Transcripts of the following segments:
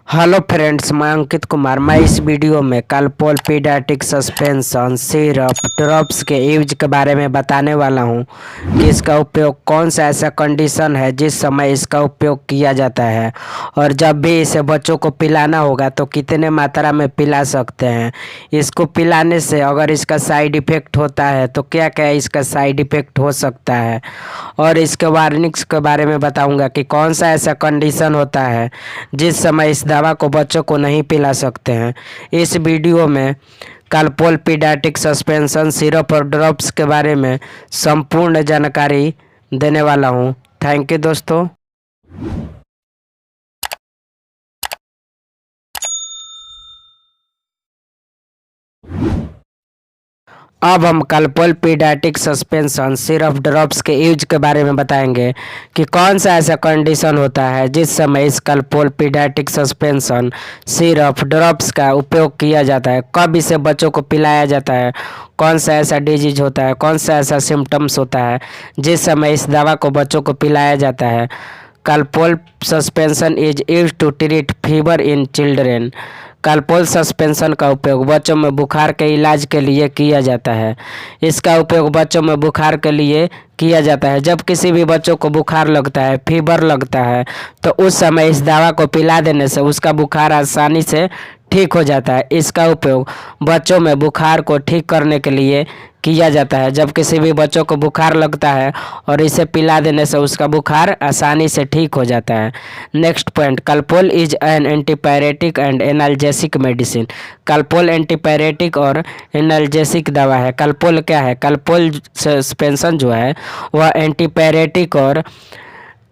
Hello friends, मैं अंकित कुमार। मैं इस वीडियो में Calpol paediatric suspension syrup drops के यूज के बारे में बताने वाला हूं कि इसका उपयोग कौन सा ऐसा कंडीशन है जिस समय इसका उपयोग किया जाता है, और जब भी इसे बच्चों को पिलाना होगा तो कितने मात्रा में पिला सकते हैं। इसको पिलाने से अगर इसका साइड इफ़ेक्ट होता है तो क्या क्या इसका साइड इफ़ेक्ट हो सकता है, और इसके वार्निंग्स के बारे में बताऊंगा कि कौन सा ऐसा कंडीशन होता है जिस समय इस दवा को बच्चों को नहीं पिला सकते हैं। इस वीडियो में कालपोल पीडियाट्रिक सस्पेंशन सिरप और ड्रॉप्स के बारे में संपूर्ण जानकारी देने वाला हूं। थैंक यू दोस्तों। अब हम Calpol paediatric suspension syrup drops के यूज के बारे में बताएंगे कि कौन सा ऐसा कंडीशन होता है जिस समय इस Calpol paediatric suspension syrup drops का उपयोग किया जाता है, कब इसे बच्चों को पिलाया जाता है, कौन सा ऐसा डिजीज होता है, कौन सा ऐसा सिम्टम्स होता है जिस समय इस दवा को बच्चों को पिलाया जाता है। Calpol suspension is used to treat fever in children. Calpol suspension का उपयोग बच्चों में बुखार के इलाज के लिए किया जाता है। इसका उपयोग बच्चों में बुखार के लिए किया जाता है। जब किसी भी बच्चों को बुखार लगता है, फीवर लगता है, तो उस समय इस दवा को पिला देने से उसका बुखार आसानी से ठीक हो जाता है। इसका उपयोग बच्चों में बुखार को ठीक करने के लिए किया जाता है। जब किसी भी बच्चों को बुखार लगता है और इसे पिला देने से उसका बुखार आसानी से ठीक हो जाता है। Next point, Calpol is an antipyretic and analgesic medicine. Calpol antipyretic और एनाल्जेसिक दवा है। कालपोल क्या है? कालपोल सस्पेंशन जो है वह एंटीपायरेटिक और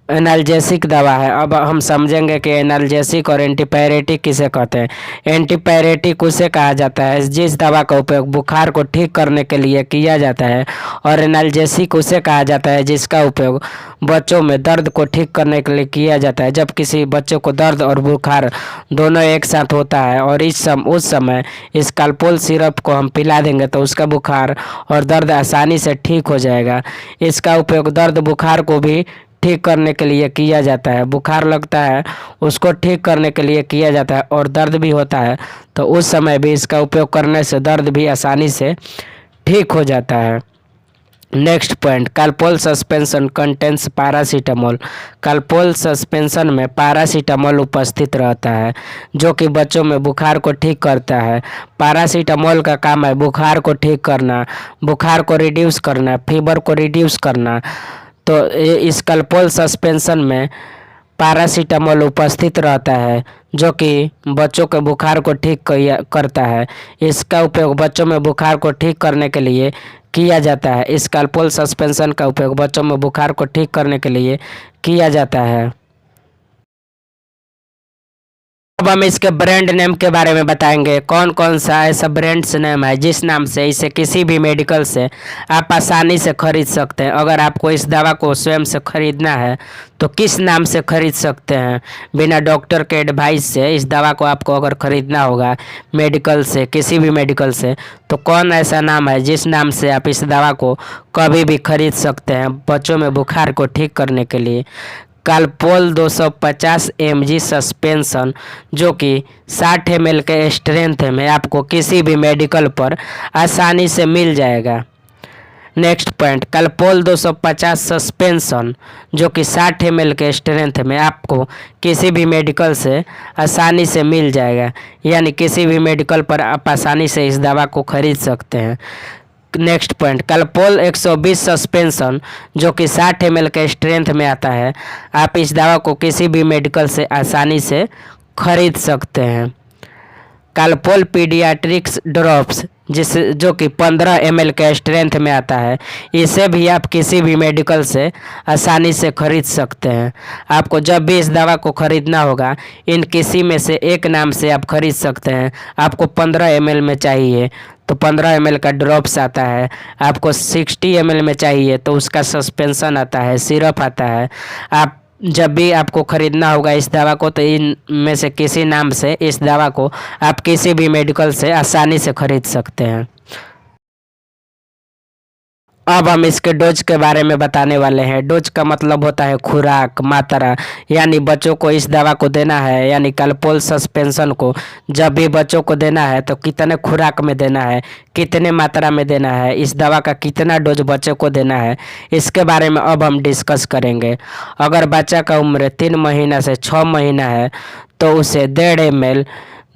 एनाल्जेसिक दवा है। अब हम समझेंगे कि एनाल्जेसिक और एंटीपायरेटिक किसे कहते हैं। एंटीपायरेटिक उसे कहा जाता है जिस दवा का उपयोग बुखार को ठीक करने के लिए किया जाता है, और एनाल्जेसिक उसे कहा जाता है जिसका उपयोग बच्चों में दर्द को ठीक करने के लिए किया जाता है। जब किसी बच्चे को दर्द और बुखार दोनों एक साथ होता है और उस समय इस कालपोल सिरप को हम पिला देंगे तो उसका बुखार और दर्द आसानी से ठीक हो जाएगा। इसका उपयोग दर्द बुखार को भी ठीक करने के लिए किया जाता है। बुखार लगता है उसको ठीक करने के लिए किया जाता है, और दर्द भी होता है तो उस समय भी इसका उपयोग करने से दर्द भी आसानी से ठीक हो जाता है। Next point, Calpol suspension contains paracetamol. Calpol suspension में पैरासीटामोल उपस्थित रहता है जो कि बच्चों में बुखार को ठीक करता है। पैरासीटामोल का काम है बुखार को ठीक करना, बुखार को रिड्यूस करना, फीवर को रिड्यूस करना। तो इस कालपोल सस्पेंशन में पैरासीटामोल उपस्थित रहता है जो कि बच्चों के बुखार को ठीक करता है। इसका उपयोग बच्चों में बुखार को ठीक करने के लिए किया जाता है। इस कालपोल सस्पेंशन का उपयोग बच्चों में बुखार को ठीक करने के लिए किया जाता है। अब हम इसके ब्रांड नेम के बारे में बताएंगे। कौन कौन सा ऐसा ब्रांड्स नेम है जिस नाम से इसे किसी भी मेडिकल से आप आसानी से खरीद सकते हैं। अगर आपको इस दवा को स्वयं से खरीदना है तो किस नाम से खरीद सकते हैं? बिना डॉक्टर के एडवाइस से इस दवा को आपको अगर खरीदना होगा मेडिकल से, किसी भी मेडिकल से, तो कौन ऐसा नाम है जिस नाम से आप इस दवा को कभी भी खरीद सकते हैं बच्चों में बुखार को ठीक करने के लिए? कालपोल 250 mg सस्पेंशन, जो कि 60 ml के स्ट्रेंथ में आपको किसी भी मेडिकल पर आसानी से मिल जाएगा। नेक्स्ट पॉइंट, कालपोल 250 सस्पेंशन जो कि 60 ml के स्ट्रेंथ में आपको किसी भी मेडिकल से आसानी से मिल जाएगा, यानी किसी भी मेडिकल पर आप आसानी से इस दवा को खरीद सकते हैं। नेक्स्ट पॉइंट, कालपोल 120 सस्पेंशन जो कि 60 ml के स्ट्रेंथ में आता है। आप इस दवा को किसी भी मेडिकल से आसानी से खरीद सकते हैं। कालपोल पीडियाट्रिक्स ड्रॉप्स जो कि 15 ml के स्ट्रेंथ में आता है, इसे भी आप किसी भी मेडिकल से आसानी से खरीद सकते हैं। आपको जब भी इस दवा को खरीदना होगा इन किसी में से एक नाम से आप खरीद सकते हैं। आपको 15 ml में चाहिए तो 15 ml का ड्रॉप्स आता है, आपको 60 ml में चाहिए तो उसका सस्पेंशन आता है, सिरप आता है। आप जब भी आपको ख़रीदना होगा इस दवा को तो इन में से किसी नाम से इस दवा को आप किसी भी मेडिकल से आसानी से खरीद सकते हैं। अब हम इसके डोज के बारे में बताने वाले हैं। डोज का मतलब होता है खुराक, मात्रा। यानी बच्चों को इस दवा को देना है, यानी कलपोल सस्पेंशन को जब भी बच्चों को देना है तो कितने खुराक में देना है, कितने मात्रा में देना है, इस दवा का कितना डोज बच्चे को देना है, इसके बारे में अब हम डिस्कस करेंगे। अगर बच्चा का उम्र 3 महीना से 6 महीना है तो उसे 1.5 ml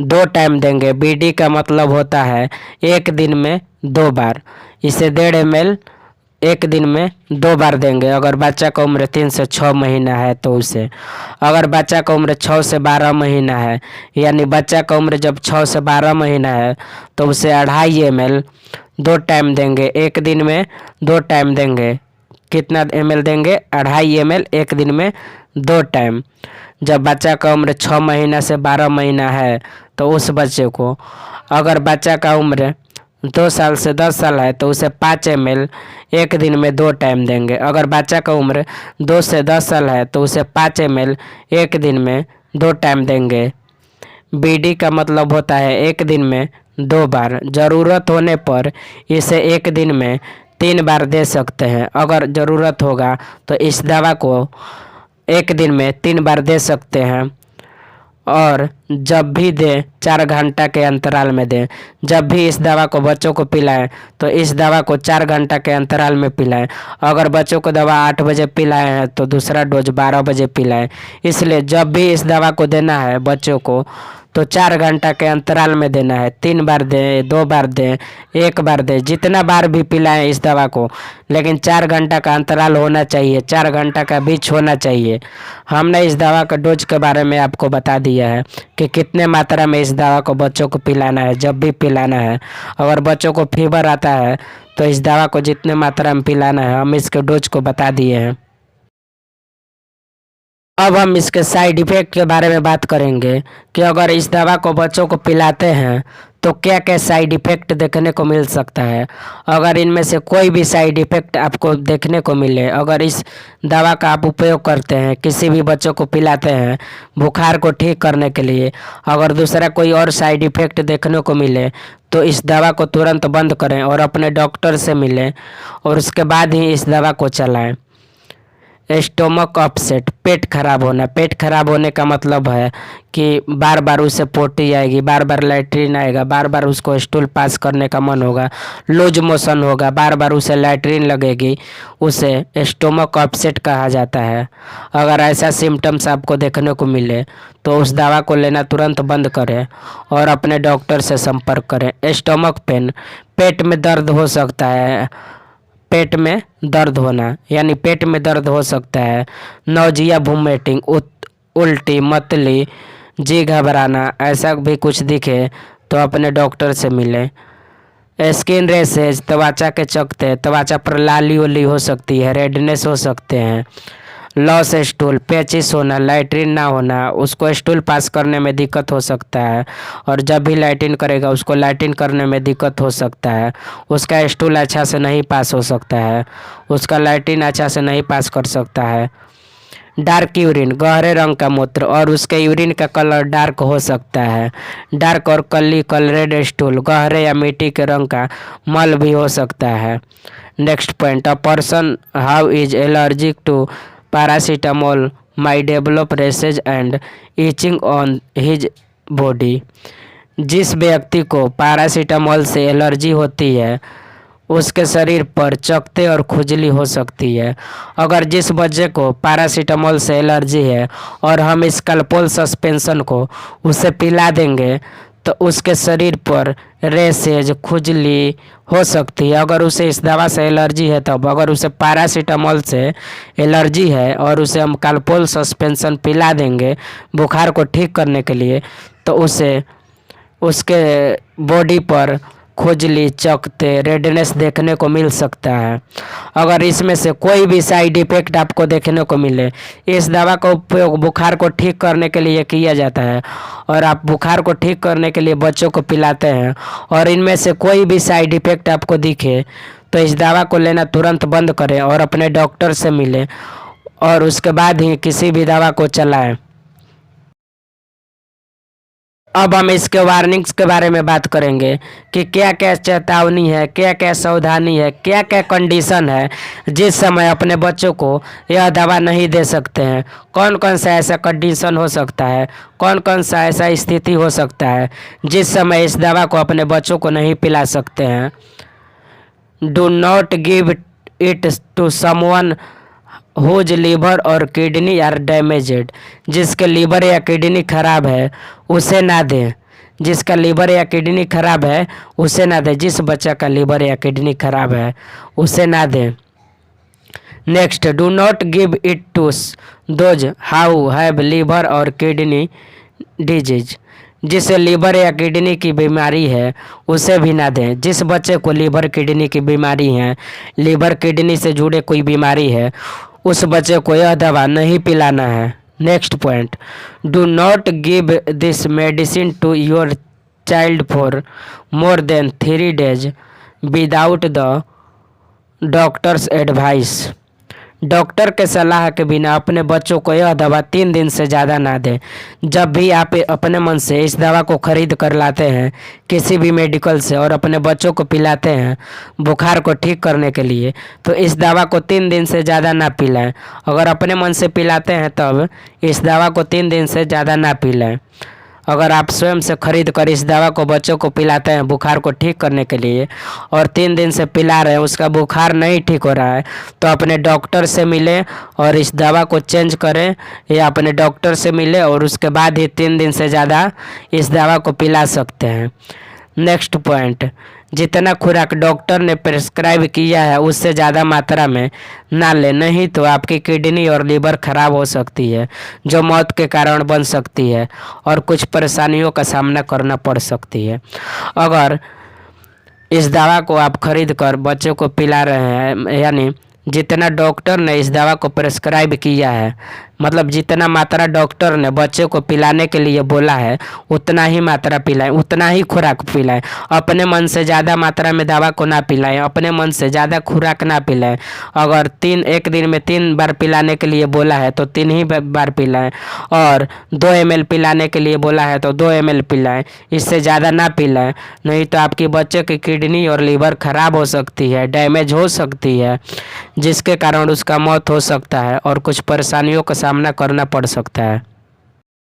2 टाइम देंगे। बीडी का मतलब होता है एक दिन में 2 बार। इसे 1.5 ml एक दिन में 2 बार देंगे। अगर बच्चा का उम्र 3 से 6 महीना है तो उसे, अगर बच्चा का उम्र 6 से 12 महीना है, यानी बच्चा का उम्र जब 6 से 12 महीना है तो उसे 2.5 ml 2 टाइम देंगे। एक दिन में 2 टाइम देंगे। कितना ml देंगे? 2.5 ml एक दिन में 2 टाइम। जब बच्चा का उम्र 6 महीना से 12 महीना है तो उस बच्चे को, अगर बच्चा का उम्र 2 साल से 10 साल है तो उसे 5 ml एक दिन में 2 टाइम देंगे। अगर बच्चा का उम्र 2 से 10 साल है तो उसे 5 ml एक दिन में 2 टाइम देंगे। बीडी का मतलब होता है एक दिन में 2 बार। ज़रूरत होने पर इसे एक दिन में 3 बार दे सकते हैं। अगर ज़रूरत होगा तो इस दवा को एक दिन में 3 बार दे सकते हैं। और जब भी दें 4 घंटा के अंतराल में दें। जब भी इस दवा को बच्चों को पिलाएं तो इस दवा को 4 घंटा के अंतराल में पिलाएं। अगर बच्चों को दवा 8 बजे पिलाए हैं तो दूसरा डोज 12 बजे पिलाएं। इसलिए जब भी इस दवा को देना है बच्चों को तो 4 घंटा के अंतराल में देना है। 3 बार दें, 2 बार दें, 1 बार दें, जितना बार भी पिलाएं इस दवा को, लेकिन 4 घंटा का अंतराल होना चाहिए, 4 घंटा का बीच होना चाहिए। हमने इस दवा का डोज के बारे में आपको बता दिया है कि कितने मात्रा में इस दवा को बच्चों को पिलाना है, जब भी पिलाना है। अगर बच्चों को फीवर आता है तो इस दवा को जितने मात्रा में पिलाना है हम इसके डोज को बता दिए हैं। अब हम इसके साइड इफ़ेक्ट के बारे में बात करेंगे कि अगर इस दवा को बच्चों को पिलाते हैं तो क्या क्या साइड इफ़ेक्ट देखने को मिल सकता है। अगर इनमें से कोई भी साइड इफ़ेक्ट आपको देखने को मिले, अगर इस दवा का आप उपयोग करते हैं, किसी भी बच्चों को पिलाते हैं बुखार को ठीक करने के लिए, अगर दूसरा कोई और साइड इफ़ेक्ट देखने को मिले तो इस दवा को तुरंत बंद करें और अपने डॉक्टर से मिलें और उसके बाद ही इस दवा को चलाएं। स्टोमक अपसेट, पेट खराब होना। पेट खराब होने का मतलब है कि बार बार उसे पोटी आएगी, बार बार लैट्रिन आएगा, बार बार उसको स्टूल पास करने का मन होगा, लूज मोशन होगा, बार बार उसे लैट्रिन लगेगी, उसे स्टोमक अपसेट कहा जाता है। अगर ऐसा सिम्टम्स आपको देखने को मिले तो उस दवा को लेना तुरंत बंद करें और अपने डॉक्टर से संपर्क करें। स्टोमक पेन, पेट में दर्द हो सकता है। पेट में दर्द होना यानी पेट में दर्द हो सकता है। नौजिया, वोमिटिंग, उल्टी, मतली, जी घबराना, ऐसा भी कुछ दिखे तो अपने डॉक्टर से मिलें। स्किन रैशेज, त्वचा के चकत्ते, त्वचा पर लाली उली हो सकती है, रेडनेस हो सकते हैं। लॉस स्टूल, पेचिस होना, लैट्रिन ना होना, उसको स्टूल पास करने में दिक्कत हो सकता है और जब भी लैट्रिन करेगा उसको लैट्रिन करने में दिक्कत हो सकता है। उसका स्टूल अच्छा से नहीं पास हो सकता है, उसका लैट्रिन अच्छा से नहीं पास कर सकता है। डार्क यूरिन, गहरे रंग का मूत्र और उसके यूरिन का कलर डार्क हो सकता है। डार्क और कली कलरेड स्टूल, गहरे या मिट्टी के रंग का मल भी हो सकता है। Next point, a person who is allergic to paracetamol may develop rashes and itching on his body. जिस व्यक्ति को पैरासीटामोल से एलर्जी होती है उसके शरीर पर चकत्ते और खुजली हो सकती है। अगर जिस बच्चे को पैरासीटामोल से एलर्जी है और हम इस कलपोल सस्पेंशन को उसे पिला देंगे तो उसके शरीर पर रैशेज, खुजली हो सकती है। अगर उसे इस दवा से एलर्जी है तब, अगर उसे पैरासीटामोल से एलर्जी है और उसे हम कलपोल सस्पेंशन पिला देंगे बुखार को ठीक करने के लिए तो उसे उसके बॉडी पर खुजली, चकत्ते, रेडनेस देखने को मिल सकता है। अगर इसमें से कोई भी साइड इफ़ेक्ट आपको देखने को मिले, इस दवा का उपयोग बुखार को ठीक करने के लिए किया जाता है और आप बुखार को ठीक करने के लिए बच्चों को पिलाते हैं और इनमें से कोई भी साइड इफ़ेक्ट आपको दिखे तो इस दवा को लेना तुरंत बंद करें और अपने डॉक्टर से मिलें और उसके बाद ही किसी भी दवा को चलाएं। अब हम इसके वार्निंग्स के बारे में बात करेंगे कि क्या क्या चेतावनी है, क्या क्या सावधानी है, क्या क्या कंडीशन है जिस समय अपने बच्चों को यह दवा नहीं दे सकते हैं। कौन कौन सा ऐसा कंडीशन हो सकता है, कौन कौन सा ऐसा स्थिति हो सकता है जिस समय इस दवा को अपने बच्चों को नहीं पिला सकते हैं। Do not give it to someone whose liver और किडनी आर डैमेज्ड। जिसके लीवर या किडनी खराब है उसे ना दें। जिसका लीवर या किडनी खराब है उसे ना दें। जिस बच्चा का लीवर या किडनी खराब है उसे ना दें। Next, do not give it to those who have liver और किडनी डिजीज। जिसे लीवर या किडनी की बीमारी है उसे भी ना दें। जिस बच्चे को लीवर किडनी की बीमारी है, लीवर किडनी से जुड़े कोई बीमारी है, उस बच्चे को यह दवा नहीं पिलाना है। Next point, do not give this medicine to your child for more than 3 days without the doctor's advice. Doctor के सलाह के बिना अपने बच्चों को यह दवा 3 दिन से ज़्यादा ना दें। जब भी आप अपने मन से इस दवा को खरीद कर लाते हैं किसी भी मेडिकल से और अपने बच्चों को पिलाते हैं बुखार को ठीक करने के लिए, तो इस दवा को 3 दिन से ज़्यादा ना पिलाएं। अगर अपने मन से पिलाते हैं तब इस दवा को 3 दिन से ज़्यादा ना पिलाएं। अगर आप स्वयं से खरीद कर इस दवा को बच्चों को पिलाते हैं बुखार को ठीक करने के लिए और 3 दिन से पिला रहे हैं, उसका बुखार नहीं ठीक हो रहा है, तो अपने डॉक्टर से मिलें और इस दवा को चेंज करें, या अपने डॉक्टर से मिलें और उसके बाद ही 3 दिन से ज़्यादा इस दवा को पिला सकते हैं। नेक्स्ट पॉइंट, जितना खुराक डॉक्टर ने प्रिस्क्राइब किया है उससे ज़्यादा मात्रा में ना लें, नहीं तो आपकी किडनी और लीवर खराब हो सकती है जो मौत के कारण बन सकती है और कुछ परेशानियों का सामना करना पड़ सकती है। अगर इस दवा को आप खरीद कर बच्चों को पिला रहे हैं, यानी जितना डॉक्टर ने इस दवा को प्रिस्क्राइब किया है, मतलब जितना मात्रा डॉक्टर ने बच्चे को पिलाने के लिए बोला है उतना ही मात्रा पिलाएं, उतना ही खुराक पिलाएं। अपने मन से ज़्यादा मात्रा में दवा को ना पिलाएं, अपने मन से ज़्यादा खुराक ना पिलाएं। अगर एक दिन में 3 बार पिलाने के लिए बोला है तो 3 ही बार पिलाएं, और 2 ml पिलाने के लिए बोला है तो 2 ml पिलाएं, इससे ज़्यादा ना पिलाएं। नहीं तो आपके बच्चे की किडनी और लीवर खराब हो सकती है, डैमेज हो सकती है, जिसके कारण उसका मौत हो सकता है और कुछ परेशानियों का सामना करना पड़ सकता है।